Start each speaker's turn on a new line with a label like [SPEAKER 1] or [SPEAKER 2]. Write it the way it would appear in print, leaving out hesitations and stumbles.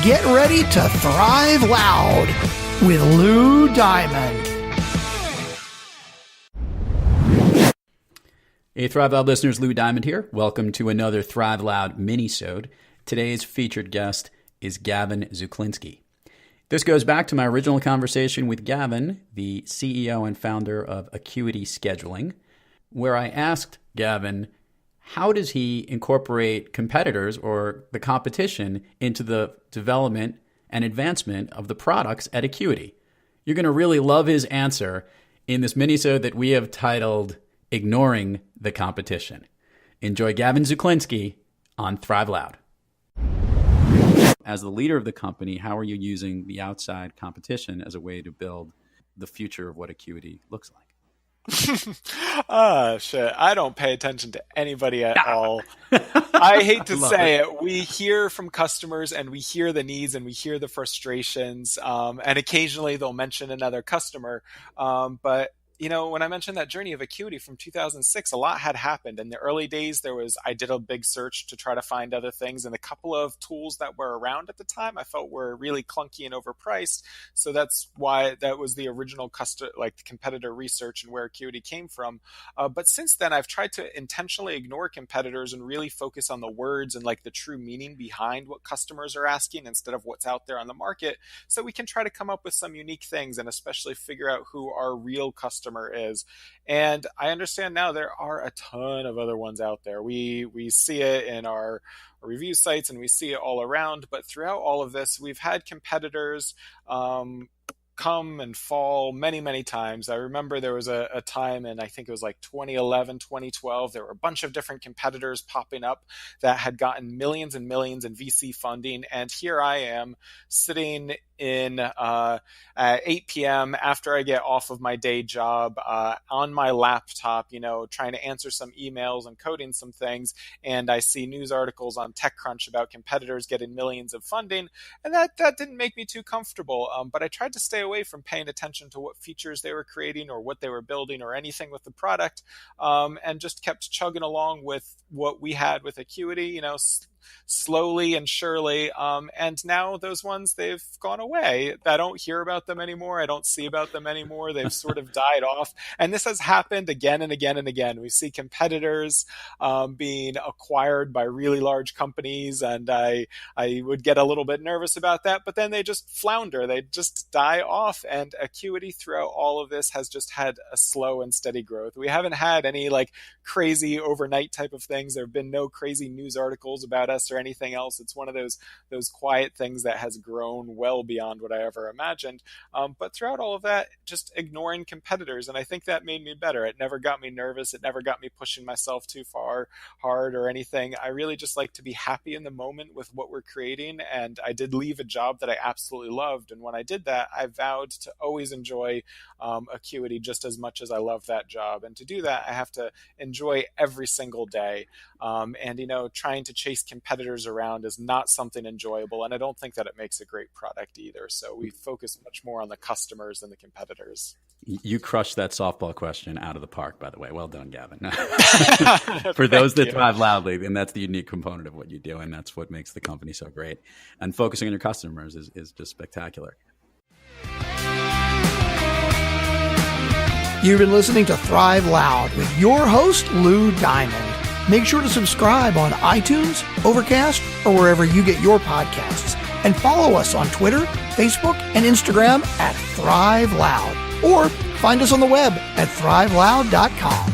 [SPEAKER 1] Get ready to thrive loud with Lou Diamond.
[SPEAKER 2] Hey, Thrive Loud listeners, Lou Diamond here. Welcome to another Thrive Loud mini-sode. Today's featured guest is Gavin Zuchlinski. This goes back to my original conversation with Gavin, the CEO and founder of Acuity Scheduling, where I asked Gavin, how does he incorporate competitors or the competition into the development and advancement of the products at Acuity? You're going to really love his answer in this mini-sode that we have titled Ignoring the Competition. Enjoy Gavin Zuchlinski on Thrive Loud. As the leader of the company, how are you using the outside competition as a way to build the future of what Acuity looks like?
[SPEAKER 3] Shit. I don't pay attention to anybody at all. I hate to say it. We hear from customers and we hear the needs and we hear the frustrations. And occasionally they'll mention another customer. But you know, when I mentioned that journey of Acuity from 2006, a lot had happened. In the early days, I did a big search to try to find other things, and a couple of tools that were around at the time I felt were really clunky and overpriced. So that's why that was the original competitor research and where Acuity came from. But since then, I've tried to intentionally ignore competitors and really focus on the words and like the true meaning behind what customers are asking instead of what's out there on the market, so we can try to come up with some unique things and especially figure out who our real customer is. And I understand now there are a ton of other ones out there. We see it in our review sites and we see it all around, but throughout all of this, we've had competitors come and fall many, many times. I remember there was a time in, I think it was like 2011, 2012, there were a bunch of different competitors popping up that had gotten millions and millions in VC funding. And here I am sitting in at 8 p.m. after I get off of my day job on my laptop, you know, trying to answer some emails and coding some things. And I see news articles on TechCrunch about competitors getting millions of funding. And that didn't make me too comfortable. But I tried to stay away from paying attention to what features they were creating or what they were building or anything with the product, and just kept chugging along with what we had with Acuity, you know, slowly and surely. And now those ones, they've gone away. I don't hear about them anymore. I don't see about them anymore. They've sort of died off. And this has happened again and again and again. We see competitors being acquired by really large companies. And I would get a little bit nervous about that, but then they just flounder. They just die off. And Acuity throughout all of this has just had a slow and steady growth. We haven't had any like crazy overnight type of things. There have been no crazy news articles about us or anything else. It's one of those quiet things that has grown well beyond what I ever imagined. But throughout all of that, just ignoring competitors. And I think that made me better. It never got me nervous. It never got me pushing myself too hard or anything. I really just like to be happy in the moment with what we're creating. And I did leave a job that I absolutely loved. And when I did that, I vowed to always enjoy Acuity just as much as I love that job. And to do that, I have to enjoy every single day. And, you know, trying to chase competitors around is not something enjoyable. And I don't think that it makes a great product either. So we focus much more on the customers than the competitors.
[SPEAKER 2] You crushed that softball question out of the park, by the way. Well done, Gavin. For those that thrive loudly, and that's the unique component of what you do. And that's what makes the company so great. And focusing on your customers is just spectacular.
[SPEAKER 1] You've been listening to Thrive Loud with your host, Lou Diamond. Make sure to subscribe on iTunes, Overcast, or wherever you get your podcasts. And follow us on Twitter, Facebook, and Instagram at Thrive Loud. Or find us on the web at thriveloud.com.